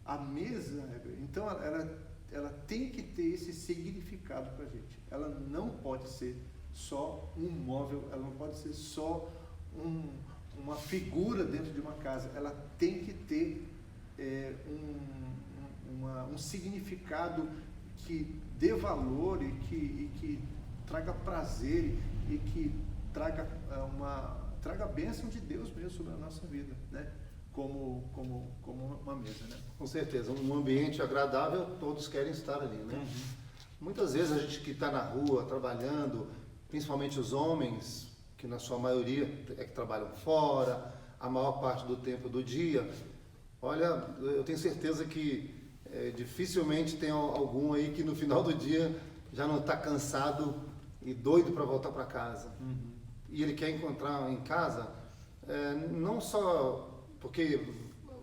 A: A mesa, então, ela tem que ter esse significado para a gente. Ela não pode ser só um móvel, ela não pode ser só uma figura dentro de uma casa. Ela tem que ter um significado que dê valor e que traga prazer e que traga a bênção de Deus mesmo sobre a nossa vida, né? Como uma mesa, né?
B: Com certeza, um ambiente agradável, todos querem estar ali, né? Muitas vezes a gente que está na rua trabalhando, principalmente os homens, que na sua maioria que trabalham fora, a maior parte do tempo do dia, olha, eu tenho certeza que dificilmente tem algum aí que no final do dia já não está cansado e doido para voltar para casa. E ele quer encontrar em casa, não só porque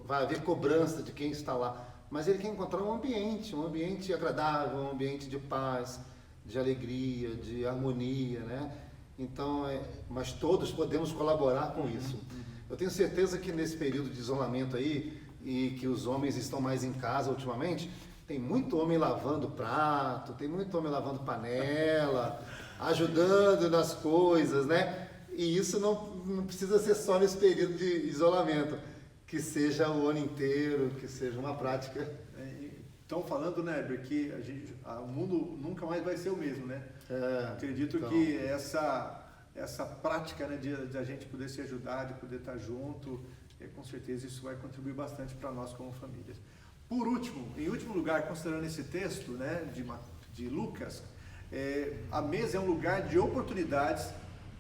B: vai haver cobrança de quem está lá, mas ele quer encontrar um ambiente agradável, um ambiente de paz, de alegria, de harmonia, né? Então, mas todos podemos colaborar com isso. Eu tenho certeza que nesse período de isolamento aí, e que os homens estão mais em casa ultimamente, tem muito homem lavando prato, tem muito homem lavando panela, ajudando nas coisas, né? E isso não precisa ser só nesse período de isolamento, que seja o ano inteiro, que seja uma prática.
A: Estão falando, né, que o mundo nunca mais vai ser o mesmo, né? Acredito
B: então,
A: que essa prática, né, de a gente poder se ajudar, de poder estar junto, com certeza isso vai contribuir bastante para nós como famílias. Em último lugar, considerando esse texto, né, de Lucas, a mesa é um lugar de oportunidades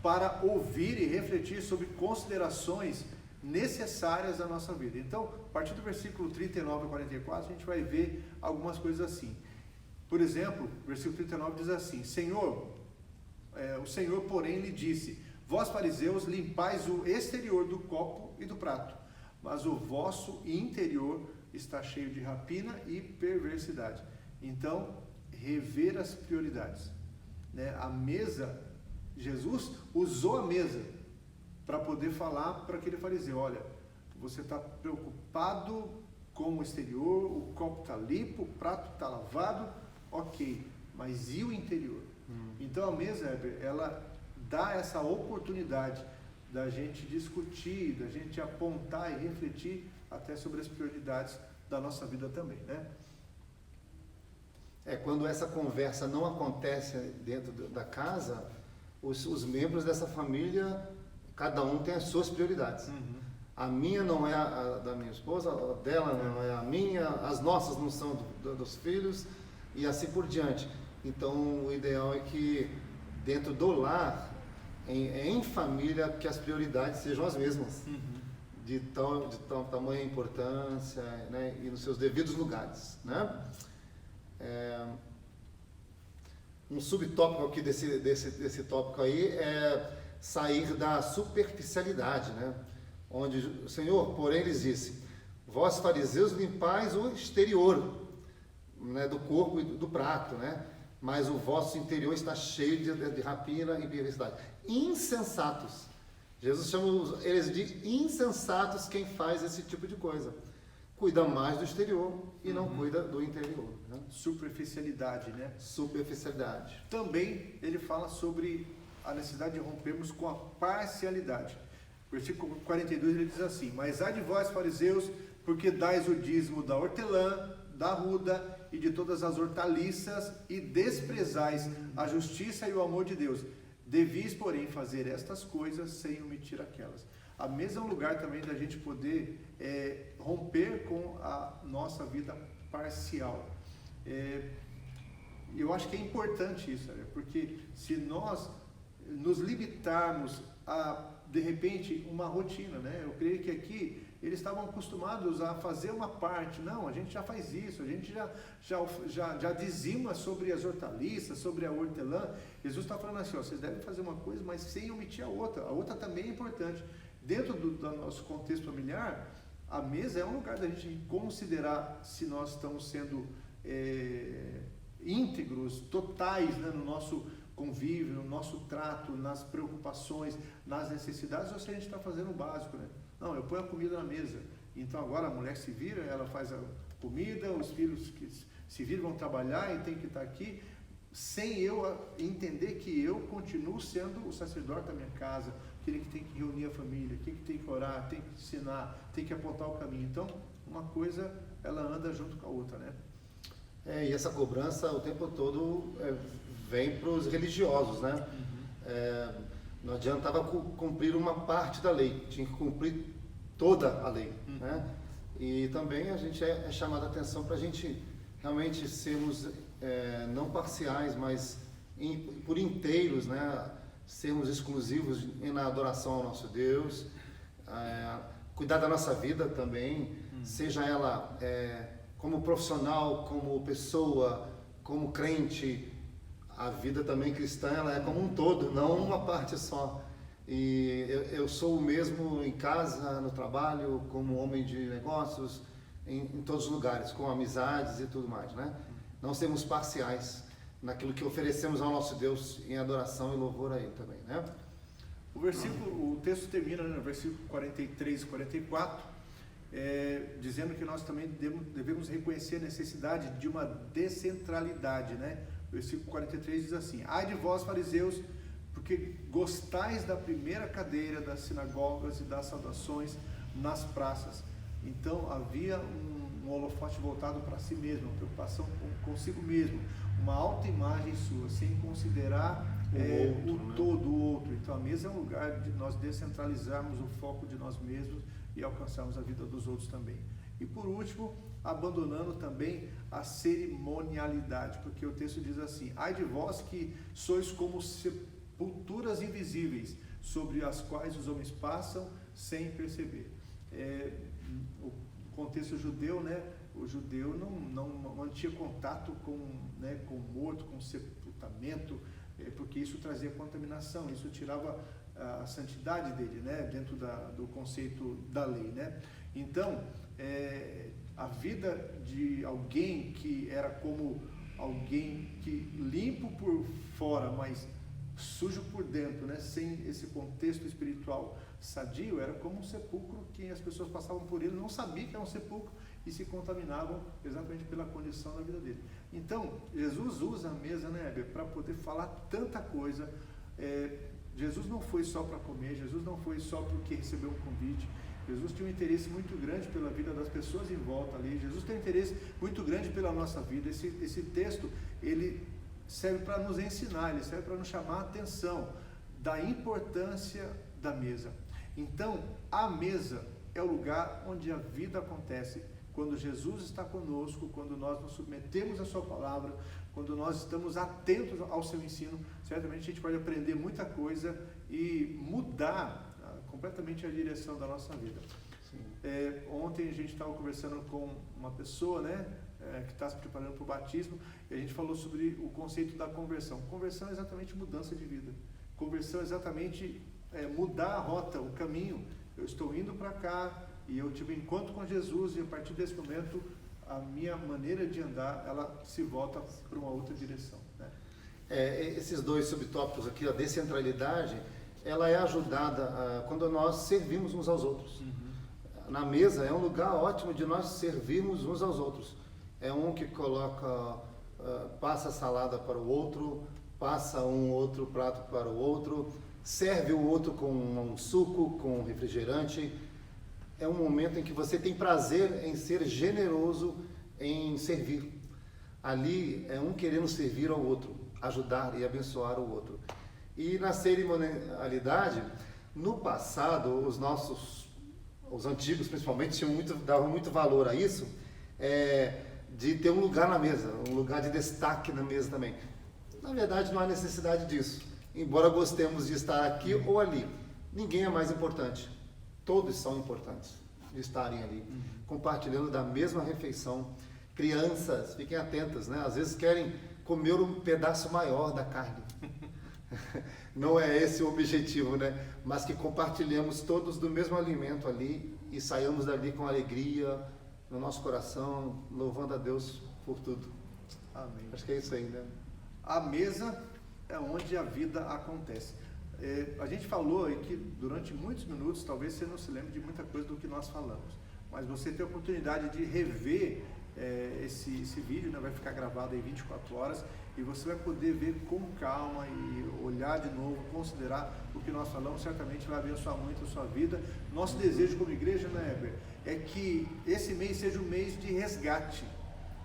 A: para ouvir e refletir sobre considerações necessárias da nossa vida. Então, a partir do versículo 39 a 44, a gente vai ver algumas coisas assim. Por exemplo, o versículo 39 diz assim: o Senhor, porém, lhe disse: vós, fariseus, limpais o exterior do copo e do prato, mas o vosso interior está cheio de rapina e perversidade. Então, rever as prioridades, né? A mesa, Jesus usou a mesa para poder falar para aquele fariseu: olha, você está preocupado com o exterior, o copo está limpo, o prato está lavado, ok, mas e o interior? Então a mesa, ela dá essa oportunidade da gente discutir, da gente apontar e refletir até sobre as prioridades da nossa vida também, né?
B: Quando essa conversa não acontece dentro da casa, os membros dessa família, cada um tem as suas prioridades. A minha não é a da minha esposa, a dela não é a minha, as nossas não são dos filhos, e assim por diante. Então, o ideal é que dentro do lar, em família, que as prioridades sejam as mesmas, de tal tamanha importância, né, e nos seus devidos lugares, né? Um subtópico aqui desse tópico aí é sair da superficialidade, né? Onde o Senhor, porém, lhes disse: vós fariseus limpais o exterior, né, do corpo e do prato, né? Mas o vosso interior está cheio de rapina e perversidade. Insensatos. Jesus chama eles de insensatos quem faz esse tipo de coisa. Cuida mais do exterior e não cuida do interior, né?
A: Superficialidade, né?
B: Superficialidade.
A: Também ele fala sobre a necessidade de rompermos com a parcialidade. Versículo 42 ele diz assim: mas ai de vós, fariseus, porque dais o dízimo da hortelã, da arruda e de todas as hortaliças e desprezais a justiça e o amor de Deus. Devis, porém, fazer estas coisas sem omitir aquelas. A mesa é um lugar também da gente poder romper com a nossa vida parcial. Eu acho que é importante isso, né? Porque se nós nos limitarmos a, de repente, uma rotina, né? Eu creio que aqui eles estavam acostumados a fazer uma parte. Não, a gente já faz isso, a gente já dizima sobre as hortaliças, sobre a hortelã. Jesus está falando assim, ó, vocês devem fazer uma coisa, mas sem omitir a outra também é importante. Dentro do nosso contexto familiar, a mesa é um lugar da gente considerar se nós estamos sendo íntegros, totais, né, no nosso convívio, no nosso trato, nas preocupações, nas necessidades, ou se a gente está fazendo o básico, né? Não, eu ponho a comida na mesa, então agora a mulher se vira, ela faz a comida, os filhos que se viram vão trabalhar e tem que estar aqui, sem eu entender que eu continuo sendo o sacerdote da minha casa, aquele que tem que reunir a família, aquele que tem que orar, tem que ensinar, tem que apontar o caminho. Então, uma coisa, ela anda junto com a outra, né?
B: E essa cobrança o tempo todo vem para os religiosos, né? Não adiantava cumprir uma parte da lei, tinha que cumprir toda a lei, né? E também a gente é chamado a atenção para a gente realmente sermos não parciais, mas por inteiros, né? Sermos exclusivos na adoração ao nosso Deus, cuidar da nossa vida também, seja ela como profissional, como pessoa, como crente. A vida também cristã, ela é como um todo, não uma parte só. E eu sou o mesmo em casa, no trabalho, como homem de negócios, em todos os lugares, com amizades e tudo mais, né? Não sermos parciais naquilo que oferecemos ao nosso Deus em adoração e louvor a Ele também, né?
A: O texto termina no versículo 43 e 44, dizendo que nós também devemos reconhecer a necessidade de uma descentralidade, né? O versículo 43 diz assim: ai de vós, fariseus, porque gostais da primeira cadeira das sinagogas e das saudações nas praças. Então havia um holofote voltado para si mesmo, uma preocupação consigo mesmo, uma autoimagem sua, sem considerar o outro. Então a mesa é um lugar de nós descentralizarmos o foco de nós mesmos e alcançarmos a vida dos outros também. E por último, abandonando também a cerimonialidade, porque o texto diz assim: ai de vós que sois como sepulturas invisíveis, sobre as quais os homens passam sem perceber. O contexto judeu, né? O judeu não mantinha contato com o morto, com o sepultamento, porque isso trazia contaminação, isso tirava a santidade dele, né? Dentro do conceito da lei, né? Então, a vida de alguém que era como alguém que limpo por fora, mas sujo por dentro, né? Sem esse contexto espiritual sadio, era como um sepulcro que as pessoas passavam por ele, não sabiam que era um sepulcro e se contaminavam exatamente pela condição da vida dele. Então, Jesus usa a mesa, né, Heber, para poder falar tanta coisa. Jesus não foi só para comer, Jesus não foi só porque recebeu um convite. Jesus tinha um interesse muito grande pela vida das pessoas em volta ali. Jesus tem um interesse muito grande pela nossa vida. Esse texto, ele serve para nos ensinar, ele serve para nos chamar a atenção da importância da mesa. Então, a mesa é o lugar onde a vida acontece. Quando Jesus está conosco, quando nós nos submetemos à sua palavra, quando nós estamos atentos ao seu ensino, certamente a gente pode aprender muita coisa e mudar completamente a direção da nossa vida. Ontem a gente estava conversando com uma pessoa, né, que está se preparando para o batismo, e a gente falou sobre o conceito da conversão. Conversão é exatamente mudança de vida. Conversão é exatamente mudar a rota, o caminho. Eu estou indo para cá e eu tive um encontro com Jesus, e a partir desse momento a minha maneira de andar, ela se volta para uma outra direção, né?
B: Esses dois subtópicos aqui, a descentralidade, ela é ajudada quando nós servimos uns aos outros. Na mesa é um lugar ótimo de nós servirmos uns aos outros. É um que coloca, passa a salada para o outro, passa um outro prato para o outro, serve o outro com um suco, com um refrigerante. É um momento em que você tem prazer em ser generoso, em servir. Ali é um querendo servir ao outro, ajudar e abençoar o outro. E na cerimonialidade, no passado, os antigos principalmente, davam muito valor a isso, de ter um lugar na mesa, um lugar de destaque na mesa também. Na verdade, não há necessidade disso. Embora gostemos de estar aqui ou ali, ninguém é mais importante. Todos são importantes de estarem ali, compartilhando da mesma refeição. Crianças, fiquem atentas, né? Às vezes querem comer um pedaço maior da carne. Não é esse o objetivo, né? Mas que compartilhemos todos do mesmo alimento ali e saiamos dali com alegria no nosso coração, louvando a Deus por tudo.
A: Amém.
B: Acho que é isso aí, né?
A: A mesa é onde a vida acontece. A gente falou aqui durante muitos minutos, talvez você não se lembre de muita coisa do que nós falamos, mas você tem a oportunidade de rever esse vídeo, né? Vai ficar gravado aí 24 horas e você vai poder ver com calma e olhar de novo, considerar o que nós falamos, certamente vai abençoar muito a sua vida. Nosso desejo como igreja, né, Heber, é que esse mês seja um mês de resgate,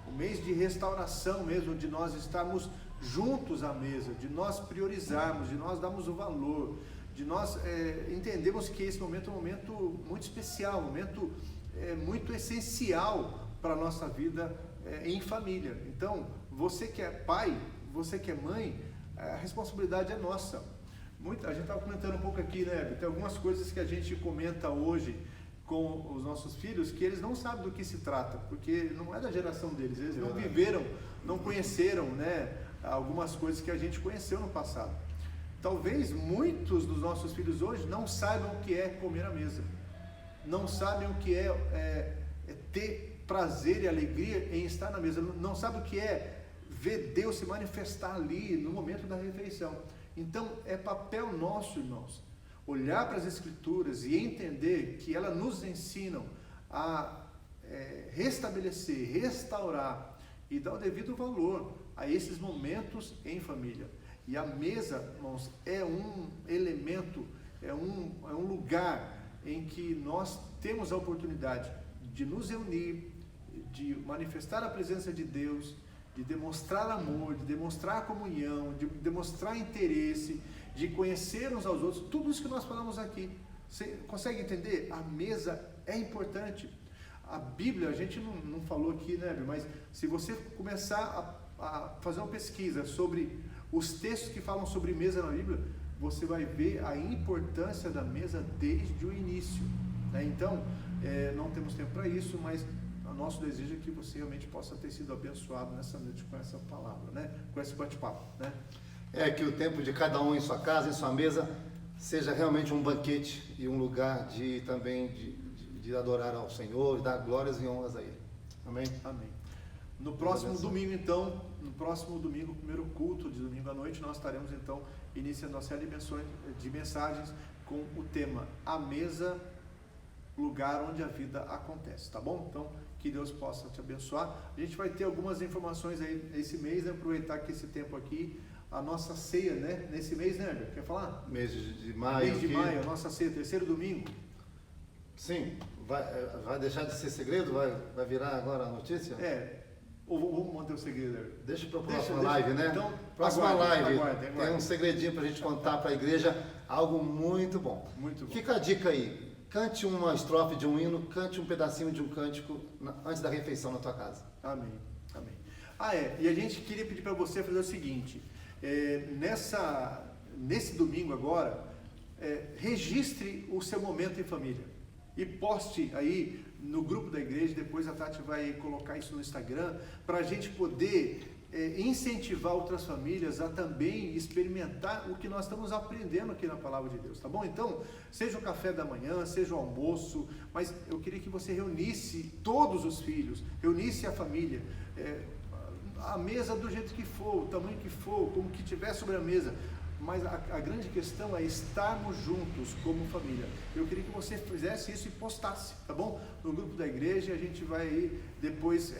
A: um mês de restauração mesmo, de nós estarmos juntos à mesa, de nós priorizarmos, de nós darmos o valor, de nós entendermos que esse momento é um momento muito especial, um momento muito essencial para a nossa vida em família. Então, você que é pai, você que é mãe, a responsabilidade é nossa. A gente estava comentando um pouco aqui, né? Tem algumas coisas que a gente comenta hoje com os nossos filhos que eles não sabem do que se trata, porque não é da geração deles, eles não viveram, não conheceram, né, algumas coisas que a gente conheceu no passado. Talvez muitos dos nossos filhos hoje não saibam o que é comer à mesa, não sabem o que é ter prazer e alegria em estar na mesa, não sabem o que é ver Deus se manifestar ali no momento da refeição. Então é papel nosso, irmãos, olhar para as Escrituras e entender que elas nos ensinam a restabelecer, restaurar e dar o devido valor a esses momentos em família. E a mesa, irmãos, é um elemento, é um lugar em que nós temos a oportunidade de nos reunir, de manifestar a presença de Deus, de demonstrar amor, de demonstrar comunhão, de demonstrar interesse, de conhecer uns aos outros, tudo isso que nós falamos aqui. Você consegue entender? A mesa é importante. A Bíblia, a gente não falou aqui, né, mas se você começar a fazer uma pesquisa sobre os textos que falam sobre mesa na Bíblia, você vai ver a importância da mesa desde o início, né? Então, não temos tempo para isso, mas o nosso desejo é que você realmente possa ter sido abençoado nessa noite com essa palavra, né? Com esse bate-papo, né?
B: Que o tempo de cada um em sua casa, em sua mesa, seja realmente um banquete e um lugar também de adorar ao Senhor, dar glórias e honras a Ele. Amém?
A: Amém. No próximo domingo, então, o primeiro culto de domingo domingo à noite, nós estaremos então iniciando a série de mensagens com o tema A Mesa, lugar onde a vida acontece, tá bom? Então, que Deus possa te abençoar. A gente vai ter algumas informações aí esse mês, né? Aproveitar que esse tempo aqui, a nossa ceia, né? Nesse mês, né, Herbert? Quer falar?
B: Mês de maio.
A: Mês de maio, a nossa ceia, terceiro domingo.
B: Sim, vai deixar de ser segredo? Vai virar agora a notícia?
A: Ou vamos manter o segredo, Herbert?
B: Deixa para a próxima live, né?
A: Então,
B: próxima
A: aguardem.
B: Tem um segredinho para a gente contar para a igreja, algo muito bom.
A: Muito bom.
B: Fica a dica aí. Cante uma estrofe de um hino, cante um pedacinho de um cântico antes da refeição na tua casa.
A: Amém, amém. E a gente queria pedir para você fazer o seguinte, nesse domingo agora, registre o seu momento em família e poste aí no grupo da igreja, depois a Tati vai colocar isso no Instagram, para a gente poder incentivar outras famílias a também experimentar o que nós estamos aprendendo aqui na Palavra de Deus, tá bom? Então, seja o café da manhã, seja o almoço, mas eu queria que você reunisse todos os filhos, reunisse a família, a mesa do jeito que for, o tamanho que for, como que tiver sobre a mesa, mas a grande questão é estarmos juntos como família. Eu queria que você fizesse isso e postasse, tá bom? No grupo da igreja, a gente vai aí depois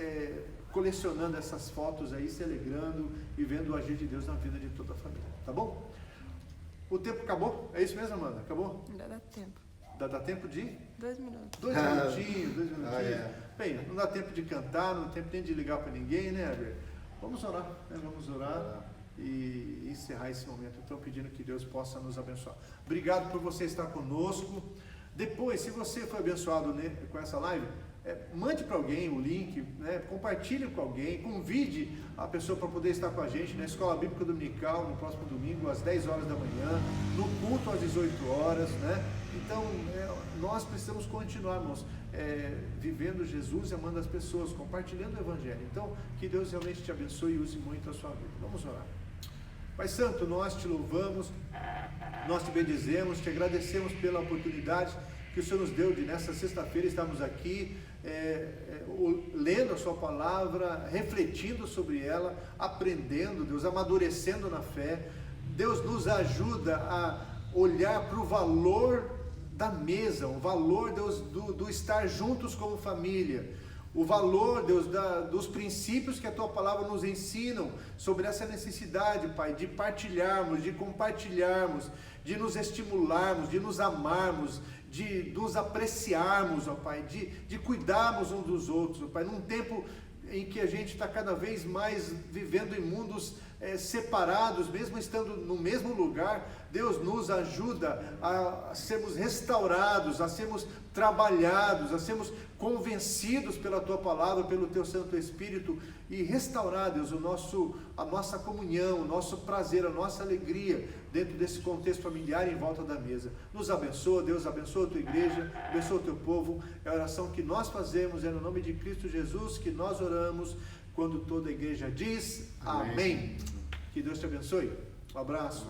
A: colecionando essas fotos aí, se alegrando e vendo o agir de Deus na vida de toda a família, tá bom? O tempo acabou? É isso mesmo, Amanda? Acabou?
C: Ainda dá tempo.
A: Dá tempo de?
C: 2 minutos.
A: 2 minutinhos. Bem, não dá tempo de cantar, não dá tempo nem de ligar para ninguém, né, Herbert? Vamos orar, né? Vamos orar e encerrar esse momento. Então, pedindo que Deus possa nos abençoar. Obrigado por você estar conosco. Depois, se você foi abençoado com essa live, mande para alguém o link, né? Compartilhe com alguém, convide a pessoa para poder estar com a gente na Escola Bíblica Dominical no próximo domingo às 10 horas da manhã, no culto às 18 horas, né? Então, nós precisamos continuar, irmãos, vivendo Jesus e amando as pessoas, compartilhando o Evangelho. Então, que Deus realmente te abençoe e use muito a sua vida. Vamos orar. Pai Santo, nós te louvamos, nós te bendizemos, te agradecemos pela oportunidade que o Senhor nos deu de nessa sexta-feira estarmos aqui lendo a sua palavra, refletindo sobre ela, aprendendo, Deus, amadurecendo na fé. Deus nos ajuda a olhar para o valor da mesa, o valor, Deus, do estar juntos como família, o valor, Deus, dos princípios que a Tua Palavra nos ensinam sobre essa necessidade, Pai, de partilharmos, de compartilharmos, de nos estimularmos, de nos amarmos, de nos apreciarmos, ó Pai, de cuidarmos uns dos outros, ó Pai, num tempo em que a gente está cada vez mais vivendo em mundos separados, mesmo estando no mesmo lugar. Deus nos ajuda a sermos restaurados, a sermos trabalhados, a sermos convencidos pela Tua Palavra, pelo Teu Santo Espírito, e restaurar, Deus, a nossa comunhão, o nosso prazer, a nossa alegria dentro desse contexto familiar em volta da mesa. Nos abençoa, Deus, abençoa a Tua igreja, abençoa o Teu povo. É a oração que nós fazemos, é no nome de Cristo Jesus que nós oramos, quando toda a igreja diz amém. Que Deus te abençoe. Um abraço.